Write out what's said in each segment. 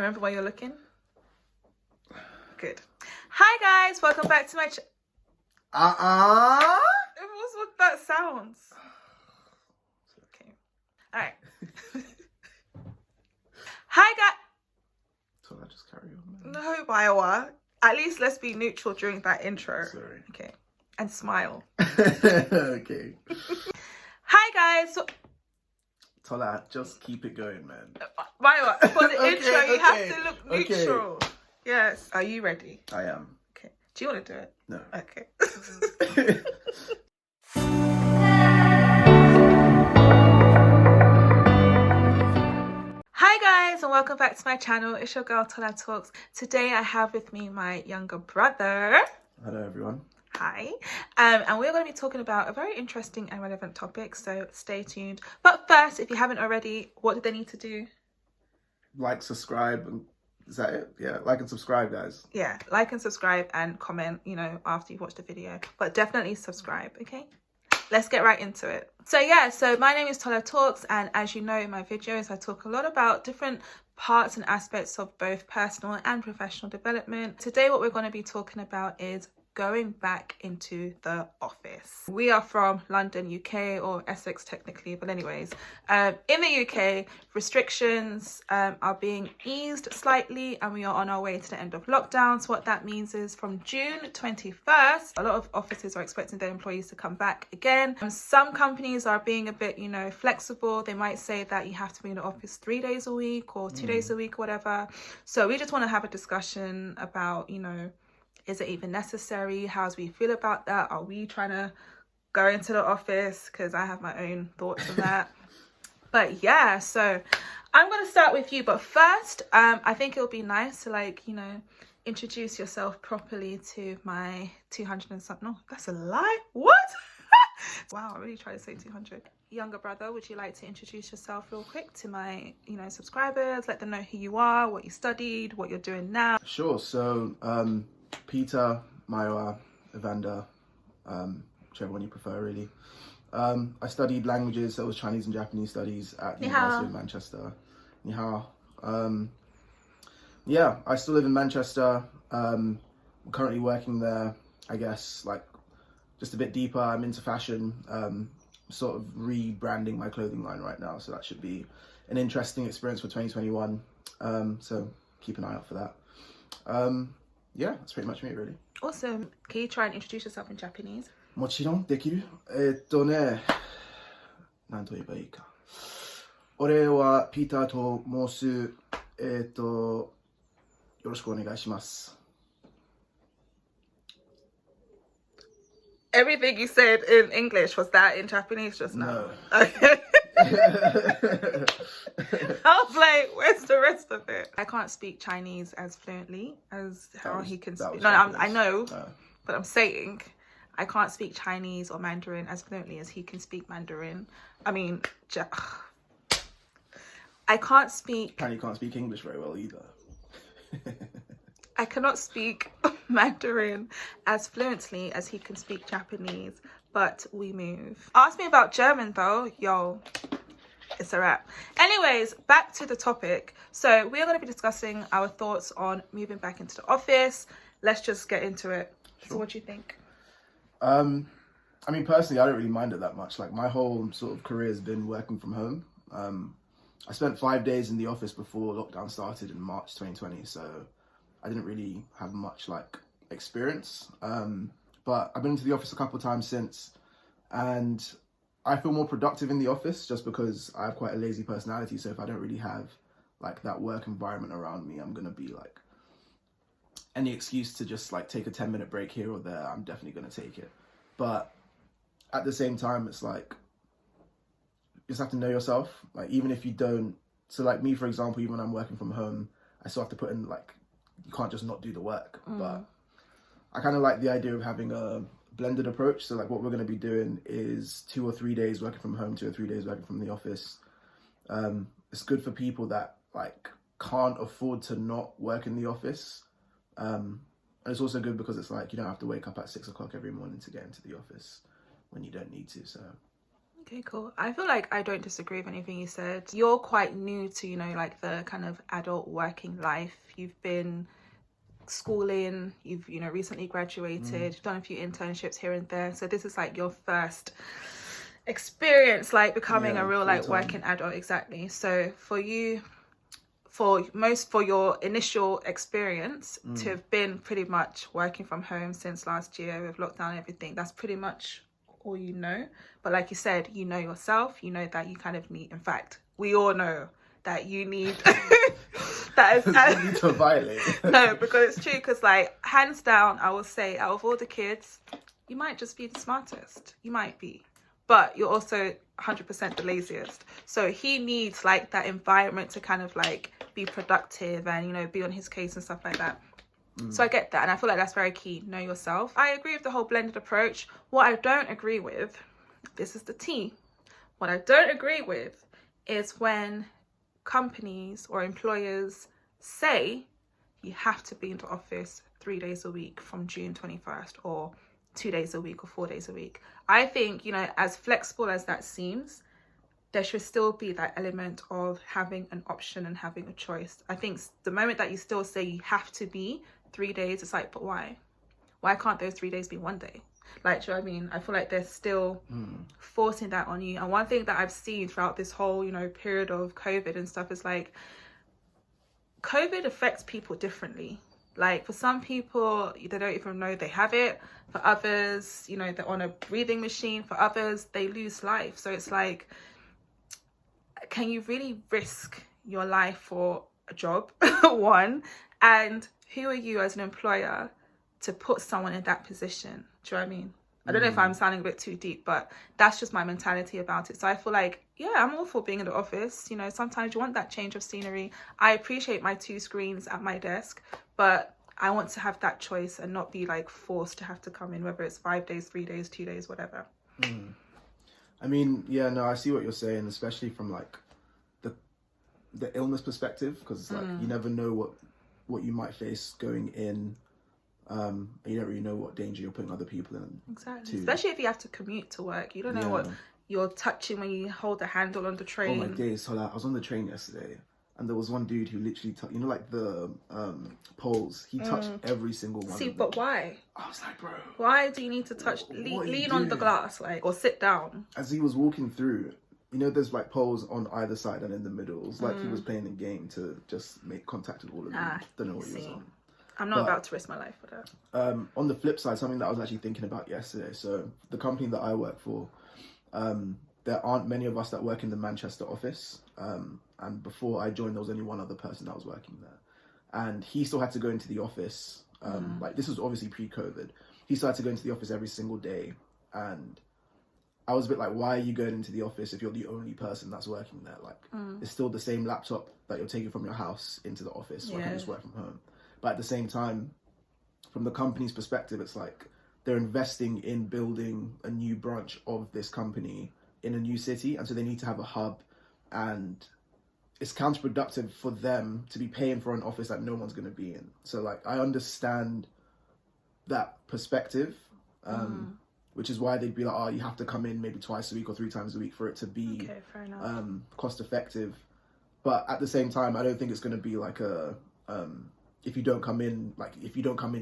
Remember where you're looking? Good. Hi guys, welcome back to my What's with that sounds? Okay. Alright. Hi guys. So I just carry on. No, Biowa. At least let's be neutral during that intro. Sorry. Okay. And smile. Okay. Hi guys. Tola, just keep it going, man. Biowa, for the Okay, intro, you okay, have to look neutral. okay. Yes. Are you ready? I am. Okay. Do you want to do it? No. Okay. Hi guys and welcome back to my channel. It's your girl Tola Talks. Today I have with me my younger brother. Hello everyone. Hi. And we're going to be talking about a very interesting and relevant topic, so stay tuned. But first, if you haven't already, what do they need to do? Like, subscribe, and is that it? Yeah, like and subscribe, guys. Yeah, like and subscribe and comment, after you've watched the video. But definitely subscribe, okay? Let's get right into it. So my name is Tola Talks, and as you know in my videos, I talk a lot about different parts and aspects of both personal and professional development. Today, what we're going to be talking about is going back into the office. We are from London, UK, or Essex technically, but anyways, in the UK, restrictions are being eased slightly, and we are on our way to the end of lockdown. So what that means is from June 21st, a lot of offices are expecting their employees to come back again. Some companies are being a bit, flexible. They might say that you have to be in the office 3 days a week or 2 days a week, or whatever. So we just want to have a discussion about, is it even necessary? How do we feel about that? Are we trying to go into the office? Because I have my own thoughts on that. But yeah, so I'm going to start with you. But first, I think it'll be nice to introduce yourself properly to my 200 and something. No, that's a lie. What? Wow, I really tried to say 200. Younger brother, would you like to introduce yourself real quick to my, subscribers? Let them know who you are, what you studied, what you're doing now. Sure. So, Peter, Maiwa, Evander, whichever one you prefer, really. I studied languages, so it was Chinese and Japanese studies at the University of Manchester. Ni hao. Yeah, I still live in Manchester. I'm currently working there, I guess, just a bit deeper. I'm into fashion, sort of rebranding my clothing line right now, so that should be an interesting experience for 2021. So keep an eye out for that. Yeah, that's pretty much me, really. Awesome. Can you try and introduce yourself in Japanese? もちろんできる。なんと言えばいいか。俺はピーターと申す。よろしくお願いします。Everything you said in English, was that in Japanese just now? No. Okay. I was like, where's the rest of it? I can't speak Chinese as fluently as how he can speak. No, I know, but I'm saying I can't speak Chinese or Mandarin as fluently as he can speak Mandarin. I mean, I can't speak... Apparently you can't speak English very well either. I cannot speak Mandarin as fluently as he can speak Japanese, but we move. Ask me about German though, yo, it's a wrap. Anyways, back to the topic. So we are going to be discussing our thoughts on moving back into the office. Let's just get into it. Sure. So what do you think? I mean, personally, I don't really mind it that much. My whole sort of career has been working from home. I spent 5 days in the office before lockdown started in March 2020, so I didn't really have much experience, but I've been into the office a couple of times since, and I feel more productive in the office just because I have quite a lazy personality. So if I don't really have that work environment around me, I'm gonna be any excuse to just take a 10-minute break here or there, I'm definitely gonna take it. But at the same time, it's you just have to know yourself. Even if you don't, so me, for example, even when I'm working from home, I still have to put in you can't just not do the work. But I kind of like the idea of having a blended approach. So what we're going to be doing is 2 or 3 days working from home, 2 or 3 days working from the office. It's good for people that can't afford to not work in the office. And it's also good because it's you don't have to wake up at 6 o'clock every morning to get into the office when you don't need to. So Okay, cool. I feel like I don't disagree with anything you said. You're quite new to, you know, like the kind of adult working life. You've been schooling, you've, you know, recently graduated, you've done a few internships here and there. So this is like your first experience, like becoming a real like working adult. Exactly. So for you, for your initial experience to have been pretty much working from home since last year with lockdown and everything, that's pretty much all you know. But like you said, you know yourself, you know that you kind of need, in fact, we all know that you need that is you need to violate. No, because it's true, because like hands down I will say, out of all the kids, you might just be the smartest, you might be, but you're also 100% the laziest. So he needs like that environment to kind of like be productive and, you know, be on his case and stuff like that. So I get that, and I feel like that's very key. Know yourself. I agree with the whole blended approach. What I don't agree with, this is the tea, what I don't agree with is when companies or employers say you have to be in the office 3 days a week from June 21st, or 2 days a week, or 4 days a week. I think, you know, as flexible as that seems, there should still be that element of having an option and having a choice. I think the moment that you still say you have to be 3 days, it's like, but why? Why can't those 3 days be 1 day? Like, do you know what I mean? I feel like they're still forcing that on you. And one thing that I've seen throughout this whole, you know, period of COVID and stuff is like, COVID affects people differently. Like for some people, they don't even know they have it. For others, you know, they're on a breathing machine. For others, they lose life. So it's like, can you really risk your life for a job? One, and who are you as an employer to put someone in that position? Do you know what I mean? I don't know if I'm sounding a bit too deep, but that's just my mentality about it. So I feel like, yeah, I'm all for being in the office. You know, sometimes you want that change of scenery. I appreciate my 2 screens at my desk, but I want to have that choice and not be like forced to have to come in, whether it's 5 days, 3 days, 2 days, whatever. I mean, yeah, no, I see what you're saying, especially from like the illness perspective, because it's like you never know what you might face going in. You don't really know what danger you're putting other people in. Exactly. Especially if you have to commute to work. You don't know what you're touching when you hold the handle on the train. Oh my days. So like, I was on the train yesterday, and there was one dude who literally, you know, like the poles. He touched every single one. See, of them. but why? I was like, bro, why do you need to touch? Lean on the glass, like, or sit down. As he was walking through, you know, there's like poles on either side and in the middle. It was like he was playing a game to just make contact with all of them. Don't know what he was on. I'm not about to risk my life for that. On the flip side, something that I was actually thinking about yesterday. So the company that I work for, there aren't many of us that work in the Manchester office. And before I joined, there was only one other person that was working there. And he still had to go into the office. Like this was obviously pre-COVID. He still had to go into the office every single day. And I was a bit like, why are you going into the office if you're the only person that's working there? Like, it's still the same laptop that you're taking from your house into the office. So I can just work from home. But at the same time, from the company's perspective, it's like they're investing in building a new branch of this company in a new city. And so they need to have a hub. And it's counterproductive for them to be paying for an office that no one's going to be in. So like, I understand that perspective, which is why they'd be like, oh, you have to come in maybe twice a week or 3 times a week for it to be cost effective. But at the same time, I don't think it's going to be like a... if you don't come in,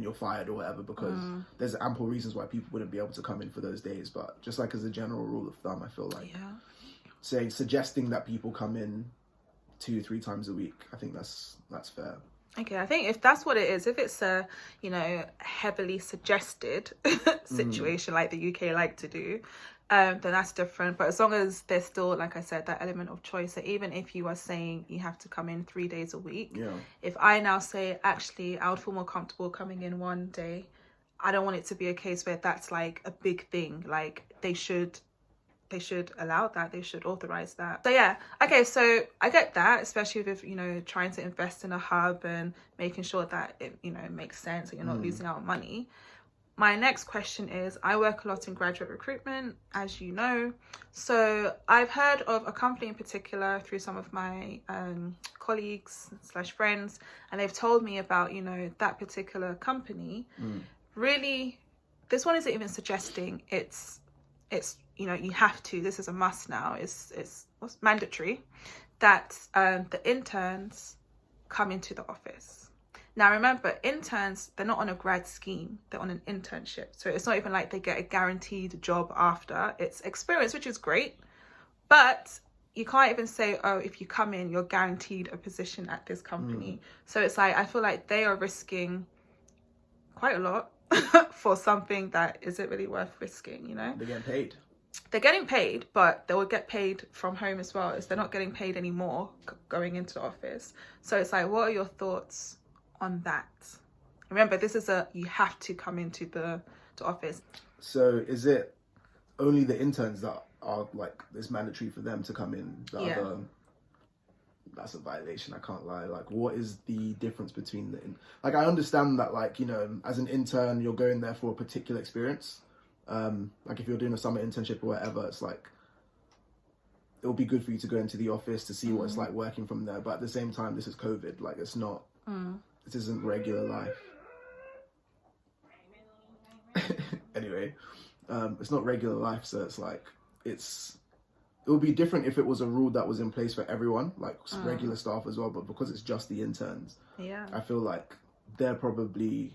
you're fired or whatever, because there's ample reasons why people wouldn't be able to come in for those days. But just like as a general rule of thumb, I feel like suggesting that people come in 2-3 times a week, I think that's fair. Okay, I think if that's what it is, if it's a, you know, heavily suggested situation like the UK like to do, then that's different. But as long as there's still, like I said, that element of choice, so even if you are saying you have to come in 3 days a week, if I now say, actually, I would feel more comfortable coming in 1 day, I don't want it to be a case where that's like a big thing. Like they should allow that, they should authorize that. So yeah, okay, so I get that, especially with, you know, trying to invest in a hub and making sure that it, you know, makes sense and you're not losing out on money. My next question is, I work a lot in graduate recruitment, as you know. So I've heard of a company in particular through some of my colleagues / friends, and they've told me about, you know, that particular company. Really, this one isn't even suggesting, it's you know, you have to, this is a must now, it's what's mandatory, that the interns come into the office. Now remember, interns, they're not on a grad scheme, they're on an internship. So it's not even like they get a guaranteed job after. It's experience, which is great, but you can't even say, oh, if you come in, you're guaranteed a position at this company. So it's like, I feel like they are risking quite a lot for something that isn't really worth risking, you know? They're getting paid. They're getting paid, but they will get paid from home as well. Is they're not getting paid anymore going into the office. So it's like, what are your thoughts on that? Remember, this is you have to come into the office. So is it only the interns that are like, it's mandatory for them to come in? That's a violation, I can't lie. Like, what is the difference between like, I understand that, like, you know, as an intern, you're going there for a particular experience. Like if you're doing a summer internship or whatever, it's like, it'll be good for you to go into the office to see what it's like working from there. But at the same time, this is COVID. Like, it's not, this isn't regular life. Anyway, it's not regular life. So it's like, it would be different if it was a rule that was in place for everyone, like regular staff as well. But because it's just the interns, I feel like they're probably,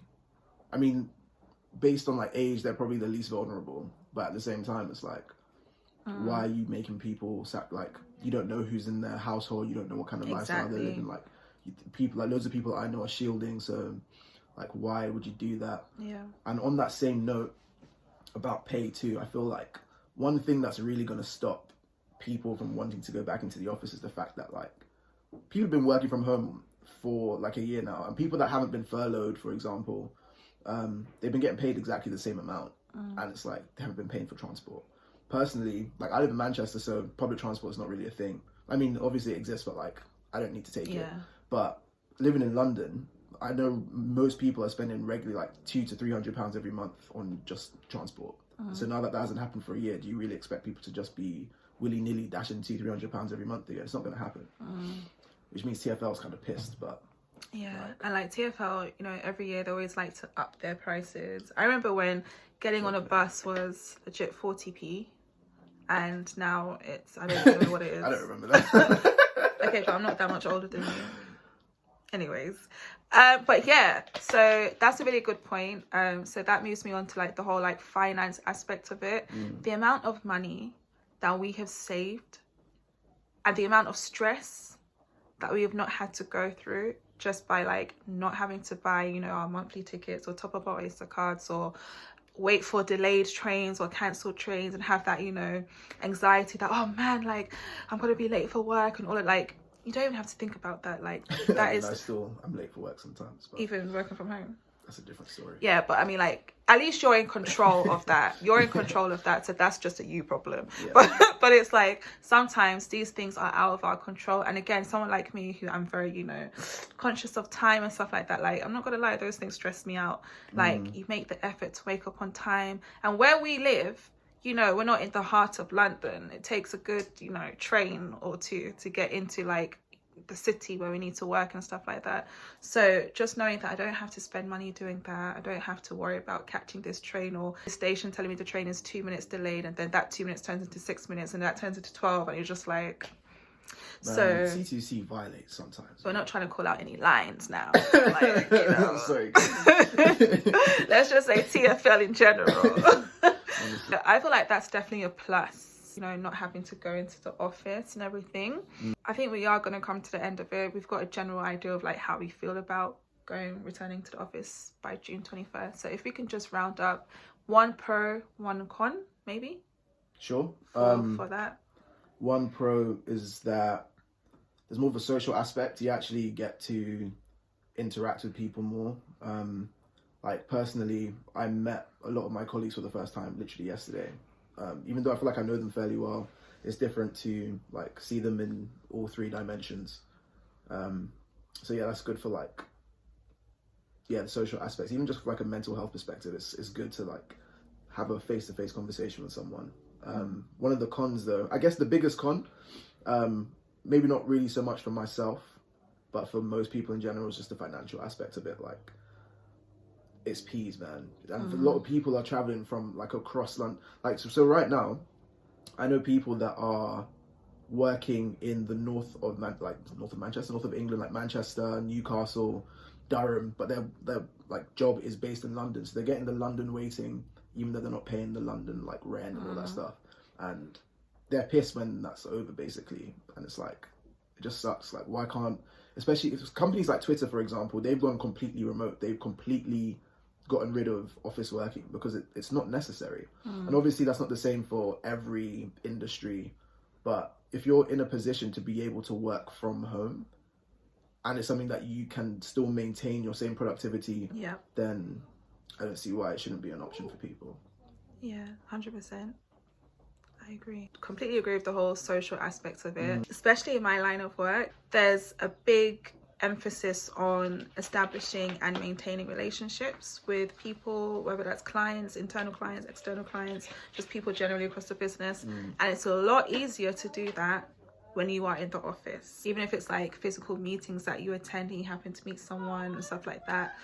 I mean, based on like age, they're probably the least vulnerable. But at the same time, it's like, why are you making people like, you don't know who's in their household, you don't know what kind of lifestyle they're living. Like, people, like loads of people I know are shielding. So like, why would you do that? And on that same note about pay too, I feel like one thing that's really going to stop people from wanting to go back into the office is the fact that, like, people have been working from home for like a year now, and people that haven't been furloughed, for example, they've been getting paid exactly the same amount, and it's like they haven't been paying for transport. Personally, like, I live in Manchester, so public transport is not really a thing. I mean, obviously it exists, but like, I don't need to take it. But living in London, I know most people are spending regularly like £200 to £300 every month on just transport. So now that hasn't happened for a year, do you really expect people to just be willy-nilly dashing £200-300 every month? It's not going to happen. Which means TfL's kind of pissed, but and like TfL, you know, every year they always like to up their prices. I remember when getting on a bus was legit 40p, and now it's, I don't even know what it is. I don't remember that. Okay, but I'm not that much older than you. Anyways, but yeah, so that's a really good point. So that moves me on to like the whole like finance aspect of it. The amount of money that we have saved and the amount of stress that we have not had to go through just by like not having to buy, you know, our monthly tickets or top up our Oyster cards or wait for delayed trains or cancelled trains and have that, you know, anxiety that, oh man, like I'm gonna be late for work and all of, like, you don't even have to think about that. Like, that is, I'm late for work sometimes, but even working from home. That's a different story. Yeah, but I mean, like, at least you're in control of that. You're in control of that, so that's just a you problem. But it's like, sometimes these things are out of our control. And again, someone like me, who I'm very, you know, conscious of time and stuff like that, like, I'm not gonna lie, those things stress me out. Like, you make the effort to wake up on time, and where we live, you know, we're not in the heart of London. It takes a good, you know, train or two to get into like the city where we need to work and stuff like that. So just knowing that I don't have to spend money doing that, I don't have to worry about catching this train or the station telling me the train is 2 minutes delayed, and then that 2 minutes turns into 6 minutes, and that turns into 12, and you're just like, man, so CTC violates sometimes. We're not trying to call out any lines now. Like, you know. Sorry. Let's just say TfL in general. I feel like that's definitely a plus, you know, not having to go into the office and everything. I think we are going to come to the end of it. We've got a general idea of like how we feel about returning to the office by June 21st. So if we can just round up one pro, one con, maybe. Sure. For that. One pro is that there's more of a social aspect. You actually get to interact with people more. Like, personally, I met a lot of my colleagues for the first time literally yesterday. Even though I feel like I know them fairly well, it's different to like see them in all three dimensions. So yeah, that's good for like, the social aspects. Even just from like a mental health perspective, it's good to like have a face-to-face conversation with someone. One of the cons though, I guess the biggest con, maybe not really so much for myself, but for most people in general, is just the financial aspect of it. Like, it's peas, man. And a lot of people are traveling from like across London. Like, so right now, I know people that are working in the north of north of Manchester, north of England, like Manchester, Newcastle, Durham, but their like job is based in London, so they're getting the London waiting, even though they're not paying the London like rent and all that stuff, and they're pissed when that's over, basically. And it's like, it just sucks. Like, why can't, especially if companies like Twitter, for example, they've gone completely remote, they've completely gotten rid of office working because it's not necessary. And obviously that's not the same for every industry, but if you're in a position to be able to work from home and it's something that you can still maintain your same productivity, then I don't see why it shouldn't be an option for people. Yeah, 100%. I agree. Completely agree with the whole social aspects of it. Especially in my line of work, there's a big emphasis on establishing and maintaining relationships with people, whether that's clients, internal clients, external clients, just people generally across the business. And it's a lot easier to do that when you are in the office, even if it's like physical meetings that you attend and you happen to meet someone and stuff like that.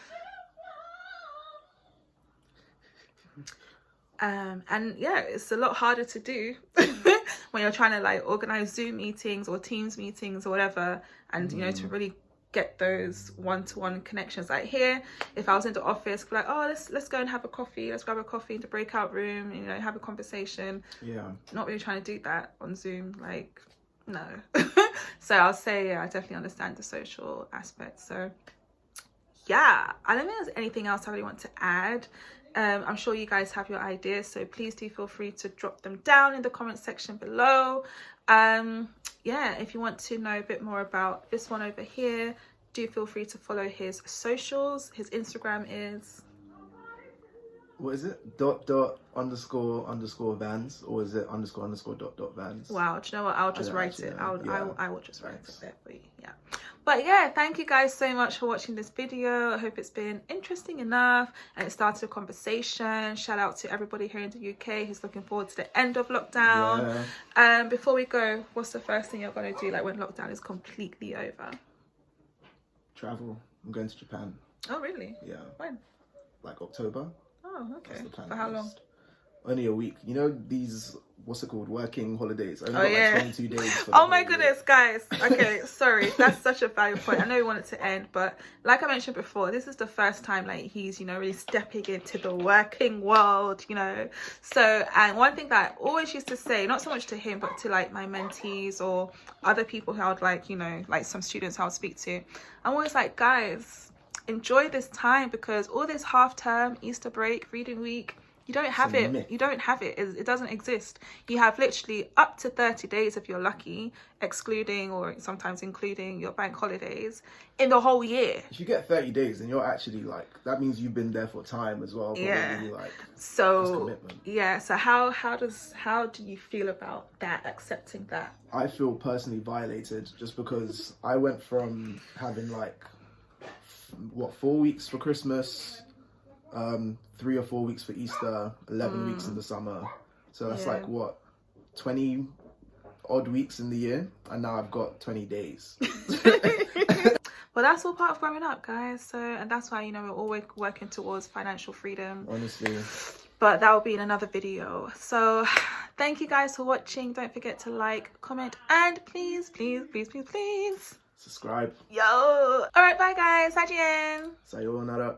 And yeah, it's a lot harder to do when you're trying to like organize Zoom meetings or Teams meetings or whatever, and you know, to really get those one-to-one connections. Like here, if I was in the office, be like, oh, let's go and have a coffee, let's grab a coffee in the breakout room, you know, have a conversation. Not really trying to do that on Zoom, like, no. So I'll say, yeah, I definitely understand the social aspect. So yeah, I don't think there's anything else I really want to add. I'm sure you guys have your ideas, so please do feel free to drop them down in the comment section below. Yeah, if you want to know a bit more about this one over here, do feel free to follow his socials. His Instagram is, what is it, ___ Vans, or is it ___ Vans? Wow, do you know what, I'll just write it. I will just write it there for you. Yeah, but yeah, thank you guys so much for watching this video. I hope it's been interesting enough and it started a conversation. Shout out to everybody here in the UK who's looking forward to the end of lockdown. Before we go, what's the first thing you're going to do, like when lockdown is completely over? Travel. I'm going to Japan. Oh really? Yeah. When? Like October. Oh, okay. For how long? Only a week. You know these, what's it called, working holidays? Only got like 22 days. For oh my goodness, guys. Okay, sorry. That's such a valid point. I know we want it to end, but like I mentioned before, this is the first time like he's, you know, really stepping into the working world, you know. So, and one thing that I always used to say, not so much to him, but to like my mentees or other people who I would like, you know, like some students I would speak to, I'm always like, guys, enjoy this time, because all this half term, Easter break, reading week, you don't have it. You don't have it. It doesn't exist. You have literally up to 30 days if you're lucky, excluding or sometimes including your bank holidays in the whole year. If you get 30 days, then you're actually like, that means you've been there for time as well. Yeah. Like, so yeah. So how do you feel about that? Accepting that? I feel personally violated, just because I went from having like 4 weeks for Christmas, 3 or 4 weeks for Easter, 11 weeks in the summer, so that's like what, 20 odd weeks in the year, and now I've got 20 days. Well, that's all part of growing up, guys. So, and that's why, you know, we're all working towards financial freedom, honestly. But that will be in another video. So thank you guys for watching. Don't forget to like, comment, and please subscribe. Yo, all right, bye guys. Sayonara.